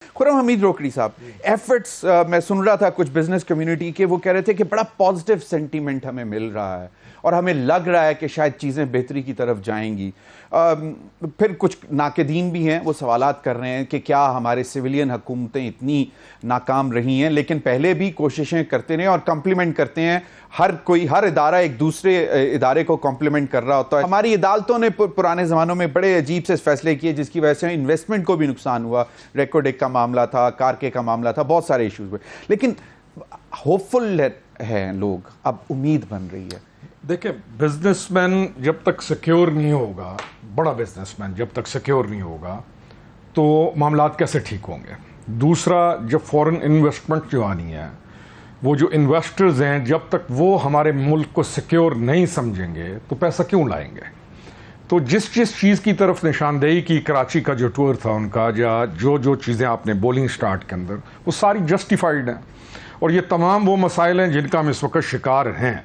خرم حمید روکڑی صاحب، ایفرٹس میں سن رہا تھا کچھ بزنس کمیونٹی کے، وہ کہہ رہے تھے کہ بڑا پازیٹیو سینٹیمنٹ ہمیں مل رہا ہے اور ہمیں لگ رہا ہے کہ شاید چیزیں بہتری کی طرف جائیں گی. پھر کچھ ناقدین بھی ہیں، وہ سوالات کر رہے ہیں کہ کیا ہمارے سویلین حکومتیں اتنی ناکام رہی ہیں، لیکن پہلے بھی کوششیں کرتے رہے اور کمپلیمنٹ کرتے ہیں. ہر ادارہ ایک دوسرے ادارے کو کمپلیمنٹ کر رہا ہوتا ہے. ہماری عدالتوں نے پرانے زمانوں میں بڑے عجیب سے فیصلے کیے جس کی وجہ سے انویسٹمنٹ کو بھی نقصان ہوا. ریکارڈ ایک کا معاملہ تھا، کارکے کا معاملہ تھا، بہت سارے ایشوز ہوئے، لیکن ہوپ فل ہیں لوگ، اب امید بن رہی ہے. دیکھیں، بزنس مین جب تک سیکیور نہیں ہوگا، بڑا بزنس مین جب تک سیکیور نہیں ہوگا تو معاملات کیسے ٹھیک ہوں گے. دوسرا، جب فورن انویسٹمنٹ جو آنی ہے، وہ جو انویسٹرز ہیں جب تک وہ ہمارے ملک کو سیکیور نہیں سمجھیں گے تو پیسہ کیوں لائیں گے. تو جس چیز کی طرف نشاندہی کی، کراچی کا جو ٹور تھا ان کا، یا جو چیزیں آپ نے بولیں اسٹارٹ کے اندر، وہ ساری جسٹیفائڈ ہیں. اور یہ تمام وہ مسائل ہیں جن کا ہم اس وقت شکار ہیں،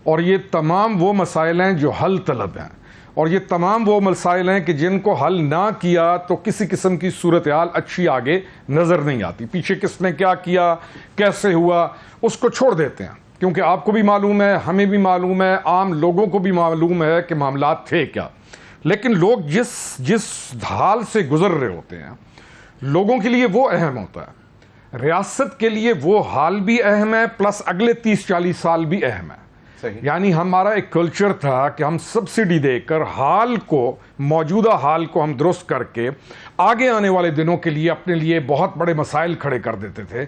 اور یہ تمام وہ مسائل ہیں جو حل طلب ہیں، اور یہ تمام وہ مسائل ہیں کہ جن کو حل نہ کیا تو کسی قسم کی صورتحال اچھی آگے نظر نہیں آتی. پیچھے کس نے کیا کیا، کیسے ہوا، اس کو چھوڑ دیتے ہیں، کیونکہ آپ کو بھی معلوم ہے، ہمیں بھی معلوم ہے، عام لوگوں کو بھی معلوم ہے کہ معاملات تھے کیا. لیکن لوگ جس حال سے گزر رہے ہوتے ہیں، لوگوں کے لیے وہ اہم ہوتا ہے. ریاست کے لیے وہ حال بھی اہم ہے، پلس اگلے 30-40 سال بھی اہم ہے. یعنی ہمارا ایک کلچر تھا کہ ہم سبسڈی دے کر موجودہ حال کو ہم درست کر کے آگے آنے والے دنوں کے لیے اپنے لیے بہت بڑے مسائل کھڑے کر دیتے تھے.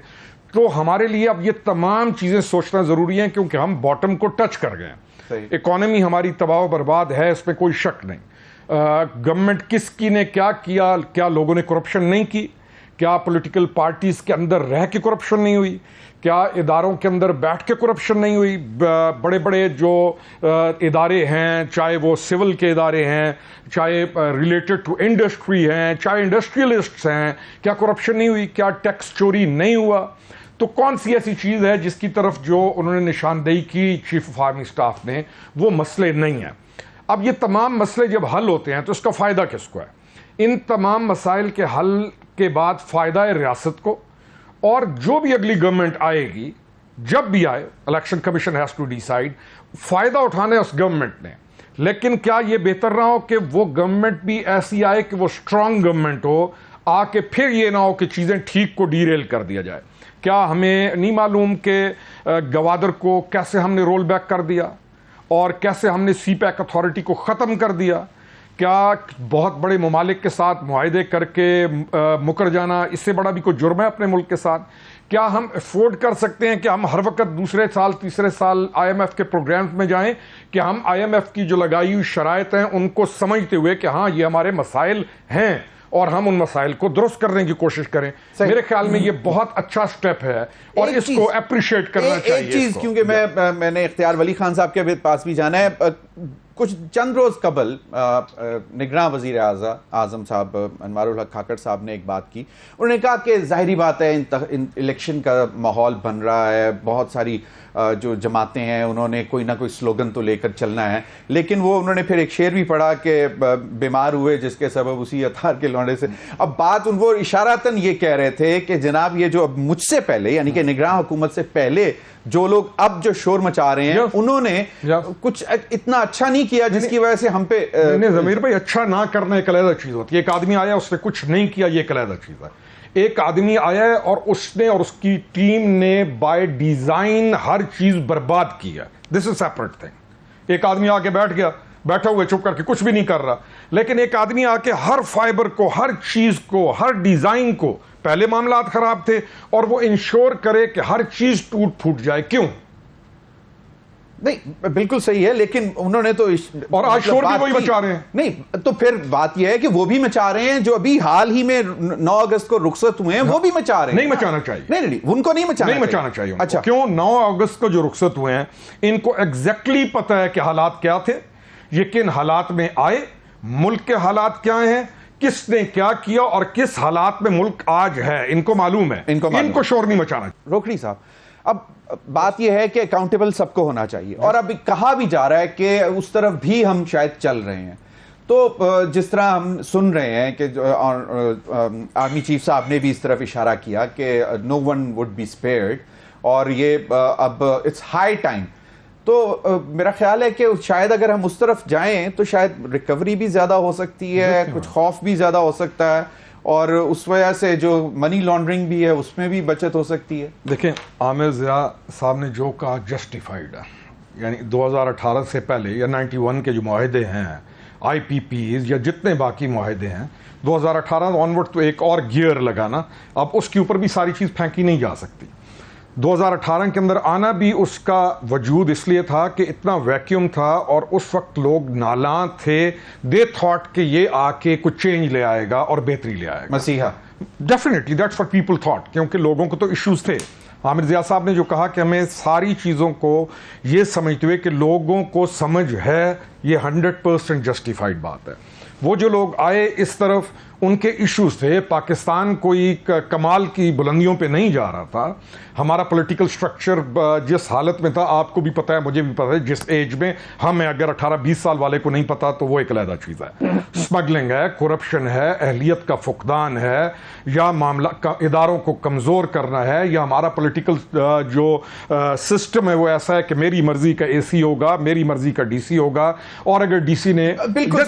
تو ہمارے لیے اب یہ تمام چیزیں سوچنا ضروری ہیں، کیونکہ ہم باٹم کو ٹچ کر گئے. اکانومی ہماری تباہ و برباد ہے، اس میں کوئی شک نہیں. گورنمنٹ کس کی نے کیا کیا، کیا لوگوں نے کرپشن نہیں کی، کیا پولیٹیکل پارٹیز کے اندر رہ کے کرپشن نہیں ہوئی، کیا اداروں کے اندر بیٹھ کے کرپشن نہیں ہوئی. بڑے بڑے جو ادارے ہیں، چاہے وہ سول کے ادارے ہیں، چاہے ریلیٹڈ ٹو انڈسٹری ہیں، چاہے انڈسٹریلسٹس ہیں، کیا کرپشن نہیں ہوئی، کیا ٹیکس چوری نہیں ہوا. تو کون سی ایسی چیز ہے جس کی طرف جو انہوں نے نشاندہی کی چیف آف آرمی اسٹاف نے، وہ مسئلے نہیں ہیں. اب یہ تمام مسئلے جب حل ہوتے ہیں تو اس کا فائدہ کس کو ہے؟ ان تمام مسائل کے حل کے بعد فائدہ ہے ریاست کو، اور جو بھی اگلی گورنمنٹ آئے گی، جب بھی آئے، election commission has to decide, فائدہ اٹھانا ہے اس گورنمنٹ نے. لیکن کیا یہ بہتر نہ ہو کہ وہ گورنمنٹ بھی ایسی آئے کہ وہ اسٹرانگ گورنمنٹ ہو، آ کے پھر یہ نہ ہو کہ چیزیں ٹھیک کو ڈیریل کر دیا جائے. کیا ہمیں نہیں معلوم کہ گوادر کو کیسے ہم نے رول بیک کر دیا اور کیسے ہم نے سی پیک اتھارٹی کو ختم کر دیا؟ کیا بہت بڑے ممالک کے ساتھ معاہدے کر کے مکر جانا اس سے بڑا بھی کوئی جرم ہے اپنے ملک کے ساتھ؟ کیا ہم افورڈ کر سکتے ہیں کہ ہم ہر وقت دوسرے سال تیسرے سال آئی ایم ایف کے پروگرامز میں جائیں کہ ہم آئی ایم ایف کی جو لگائی ہوئی شرائط ہیں ان کو سمجھتے ہوئے کہ ہاں یہ ہمارے مسائل ہیں اور ہم ان مسائل کو درست کرنے کی کوشش کریں؟ میرے خیال میں یہ بہت اچھا سٹیپ ہے اور اس کو اپریشیٹ کرنا چاہیے. ایک چیز، کیونکہ میں نے اختیار ولی خان صاحب کے پاس بھی جانا ہے. کچھ چند روز قبل نگراں وزیر اعظم صاحب انوار الحق کھاکڑ صاحب نے ایک بات کی. انہوں نے کہا کہ ظاہری بات ہے الیکشن کا ماحول بن رہا ہے، بہت ساری جو جماعتیں ہیں انہوں نے کوئی نہ کوئی سلوگن تو لے کر چلنا ہے، لیکن انہوں نے پھر ایک شعر بھی پڑھا کہ بیمار ہوئے جس کے سبب اسی اتھار کے لونڈے سے. اب بات وہ اشارتاً یہ کہہ رہے تھے کہ جناب یہ جو اب مجھ سے پہلے، یعنی کہ نگراں حکومت سے پہلے جو لوگ اب جو شور مچا رہے ہیں انہوں نے کچھ اتنا اچھا نہیں کیا جس کی وجہ سے ہم پہ. ضمیر بھائی، اچھا نہ کرنا ایک علیحدہ چیز ہوتی ہے. ایک آدمی آیا، اس نے کچھ نہیں کیا، یہ ایک علیحدہ چیز ہے. ایک آدمی آیا ہے اور اس نے اور اس کی ٹیم نے بائی ڈیزائن ہر چیز برباد کی ہے. دس از سیپریٹ تھنگ. ایک آدمی آ کے بیٹھا ہوئے چپ کر کے کچھ بھی نہیں کر رہا، لیکن ایک آدمی آ کے ہر فائبر کو، ہر چیز کو، ہر ڈیزائن کو، پہلے معاملات خراب تھے اور وہ انشور کرے کہ ہر چیز ٹوٹ پھوٹ جائے. کیوں؟ نہیں، بالکل صحیح ہے، لیکن انہوں نے تو اور آج شور بھی وہی مچا رہے ہیں. نہیں تو پھر بات یہ ہے کہ وہ بھی مچا رہے ہیں جو ابھی حال ہی میں 9 اگست کو رخصت ہوئے ہیں، وہ بھی مچا رہے ہیں. نہیں مچانا چاہیے. نہیں، ان کو نہیں مچانا چاہیے. اچھا، کیوں 9 اگست کو جو رخصت ہوئے ہیں ان کو ایگزیکٹلی پتہ ہے کہ حالات کیا تھے، یہ کن حالات میں آئے، ملک کے حالات کیا ہیں، کس نے کیا کیا اور کس حالات میں ملک آج ہے، ان کو معلوم ہے. ان کو شور نہیں مچانا. روکڑی صاحب، اب بات یہ ہے کہ اکاؤنٹیبل سب کو ہونا چاہیے، اور اب کہا بھی جا رہا ہے کہ اس طرف بھی ہم شاید چل رہے ہیں. تو جس طرح ہم سن رہے ہیں کہ آرمی چیف صاحب نے بھی اس طرف اشارہ کیا کہ نو ون وڈ بی اسپیئرڈ، اور یہ اب اٹس ہائی ٹائم. تو میرا خیال ہے کہ شاید اگر ہم اس طرف جائیں تو شاید ریکوری بھی زیادہ ہو سکتی ہے، کچھ خوف بھی زیادہ ہو سکتا ہے، اور اس وجہ سے جو منی لانڈرنگ بھی ہے اس میں بھی بچت ہو سکتی ہے. دیکھیں عامر ضیاء صاحب نے جو کہا جسٹیفائڈ ہے. یعنی 2018 سے پہلے یا 91 کے جو معاہدے ہیں آئی پی پیز یا جتنے باقی معاہدے ہیں 2018 آنورڈ تو ایک اور گیئر لگانا، اب اس کے اوپر بھی ساری چیز پھینکی نہیں جا سکتی. 2018 کے اندر آنا بھی اس کا وجود اس لیے تھا کہ اتنا ویکیوم تھا اور اس وقت لوگ نالاں تھے. دے تھاٹ کہ یہ آ کے کچھ چینج لے آئے گا اور بہتری لے آئے گا. مسیحا definitely that's what people thought, کیونکہ لوگوں کو تو ایشوز تھے. عامر ضیاء صاحب نے جو کہا کہ ہمیں ساری چیزوں کو یہ سمجھتے ہوئے کہ لوگوں کو سمجھ ہے، یہ 100% جسٹیفائڈ بات ہے. وہ جو لوگ آئے اس طرف ان کے ایشوز تھے. پاکستان کوئی کمال کی بلندیوں پہ نہیں جا رہا تھا. ہمارا پولیٹیکل سٹرکچر جس حالت میں تھا آپ کو بھی پتا ہے، مجھے بھی پتا ہے. جس ایج میں ہمیں اگر 18-20 سال والے کو نہیں پتا تو وہ ایک علیحدہ چیز ہے. اسمگلنگ ہے، کرپشن ہے، اہلیت کا فقدان ہے، یا معاملہ اداروں کو کمزور کرنا ہے، یا ہمارا پولیٹیکل جو سسٹم ہے وہ ایسا ہے کہ میری مرضی کا اے سی ہوگا، میری مرضی کا ڈی سی ہوگا، اور اگر ڈی سی نے بالکل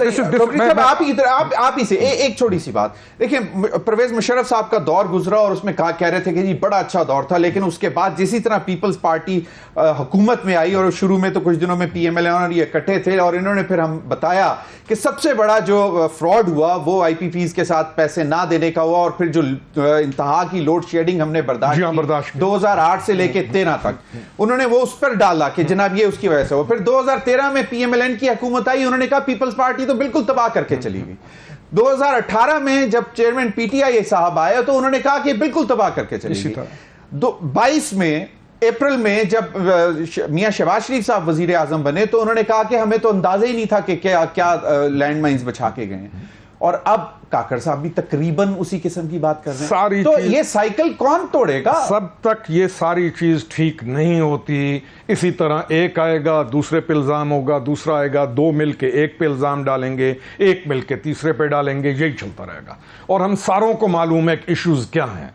آپ ہی سے ایک چھوٹی سی بات دیکھیں. پرویز مشرف صاحب کا دور گزرا اور اس میں کہہ رہے تھے کہ جی بڑا اچھا دور تھا، لیکن اس کے بعد جسی طرح پیپلز پارٹی حکومت میں آئی اور شروع میں تو کچھ دنوں میں پی ایم ایل اے یہ اکٹھے تھے، اور انہوں نے پھر ہم بتایا کہ سب سے بڑا جو فراڈ ہوا وہ آئی پی پیز کے ساتھ پیسے نہ دینے کا ہوا، اور پھر جو انتہا کی لوڈ شیڈنگ ہم نے برداشت 2008 سے لے کے 13 تک انہوں نے وہ اس پر ڈالا کہ جناب یہ اس کی وجہ سے ہوا. پھر 2013 میں پی ایم ایل این کی حکومت آئی، انہوں نے کہا پیپلز پارٹی تو بالکل تباہ کر کے چلی گئی. 2018 میں جب چیئرمین پی ٹی آئی صاحب آئے تو انہوں نے کہا کہ بالکل تباہ کر کے چلی گئی. 22 میں اپریل میں جب میاں شہباز شریف صاحب وزیر اعظم بنے تو انہوں نے کہا کہ ہمیں تو اندازہ ہی نہیں تھا کہ کیا لینڈ مائنز بچھا کے گئے ہیں. اور اب کاکڑ صاحب بھی تقریباً اسی قسم کی بات کر رہے ہیں. تو یہ سائیکل کون توڑے گا؟ سب تک یہ ساری چیز ٹھیک نہیں ہوتی. اسی طرح ایک آئے گا دوسرے پہ الزام ہوگا، دوسرا آئے گا، دو مل کے ایک پہ الزام ڈالیں گے، ایک مل کے تیسرے پہ ڈالیں گے، یہی چلتا رہے گا. اور ہم ساروں کو معلوم ہے کہ ایشوز کیا ہیں.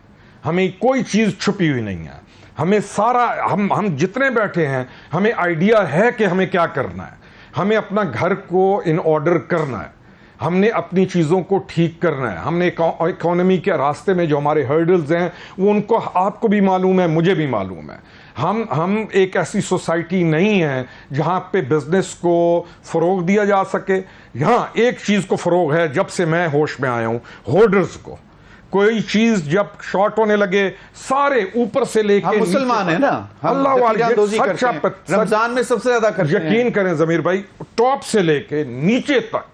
ہمیں کوئی چیز چھپی ہوئی نہیں ہے. ہمیں سارا ہم جتنے بیٹھے ہیں ہمیں آئیڈیا ہے کہ ہمیں کیا کرنا ہے. ہمیں اپنا گھر کو ان آرڈر کرنا ہے، ہم نے اپنی چیزوں کو ٹھیک کرنا ہے. ہم نے اکانومی کے راستے میں جو ہمارے ہرڈلز ہیں وہ ان کو آپ کو بھی معلوم ہے، مجھے بھی معلوم ہے. ہم ایک ایسی سوسائٹی نہیں ہے جہاں پہ بزنس کو فروغ دیا جا سکے. یہاں ایک چیز کو فروغ ہے جب سے میں ہوش میں آیا ہوں، ہولڈرز کو. کوئی چیز جب شارٹ ہونے لگے سارے اوپر سے لے کے مسلمان ہیں نا، اللہ والے رمضان میں سب سے زیادہ کرتے ہیں. یقین کریں ضمیر بھائی، ٹاپ سے لے کے نیچے تک،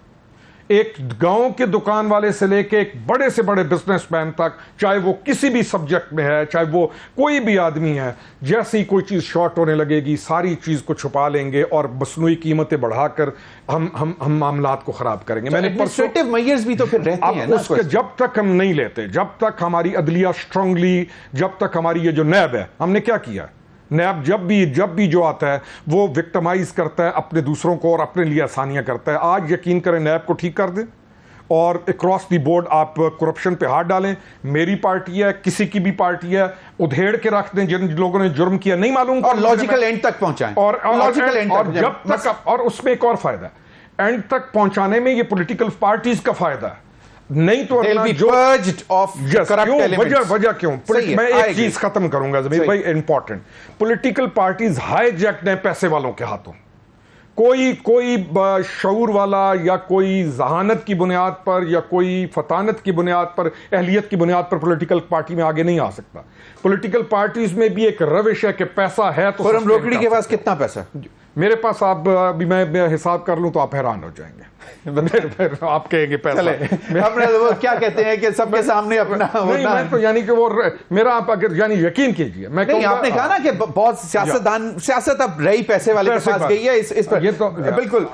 ایک گاؤں کے دکان والے سے لے کے ایک بڑے سے بڑے بزنس مین تک، چاہے وہ کسی بھی سبجیکٹ میں ہے، چاہے وہ کوئی بھی آدمی ہے، جیسے ہی کوئی چیز شارٹ ہونے لگے گی ساری چیز کو چھپا لیں گے اور مصنوعی قیمتیں بڑھا کر ہم معاملات کو خراب کریں گے. میں نے ایڈمنسٹریٹو میئرز بھی تو پھر رہتے ہیں نا. اس کے جب تک ہم نہیں لیتے، جب تک ہماری عدلیہ اسٹرانگلی، جب تک ہماری یہ جو نیب ہے، ہم نے کیا کیا ہے؟ نیب جب بھی جو آتا ہے وہ وکٹمائز کرتا ہے اپنے دوسروں کو اور اپنے لیے آسانیاں کرتا ہے. آج یقین کریں نیب کو ٹھیک کر دیں اور اکراس دی بورڈ آپ کرپشن پہ ہاتھ ڈالیں. میری پارٹی ہے، کسی کی بھی پارٹی ہے، ادھیڑ کے رکھ دیں جن لوگوں نے جرم کیا نہیں معلوم، اور لاجیکل اینڈ تک پہنچائیں. اور جب تک، اور اس میں ایک اور فائدہ ہے، اینڈ تک پہنچانے میں یہ پولیٹیکل پارٹیز کا فائدہ ہے. نہیں تو وجہ کیوں؟ میں ایک چیز ختم کروں گا زمیر بھائی، important. Political parties high jagged ہیں پیسے والوں کے ہاتھوں. کوئی شعور والا یا کوئی ذہانت کی بنیاد پر یا کوئی فطانت کی بنیاد پر، اہلیت کی بنیاد پر پولیٹیکل پارٹی میں آگے نہیں آ سکتا. پولیٹیکل پارٹیز میں بھی ایک روش ہے کہ پیسہ ہے تو. خرم روکڑی کے پاس کتنا پیسہ؟ میرے پاس آپ ابھی میں حساب کر لوں تو آپ حیران ہو جائیں گے. آپ کہیں گے پیسہ کیا کہتے ہیں کہ سب کے سامنے اپنا ہونا ہے. تو یعنی کہ وہ میرا آپ اگر یعنی یقین کیجیے، میں آپ نے کہا نا کہ بہت سیاست اب رہی پیسے والے کے پاس گئی ہے. اس پر بالکل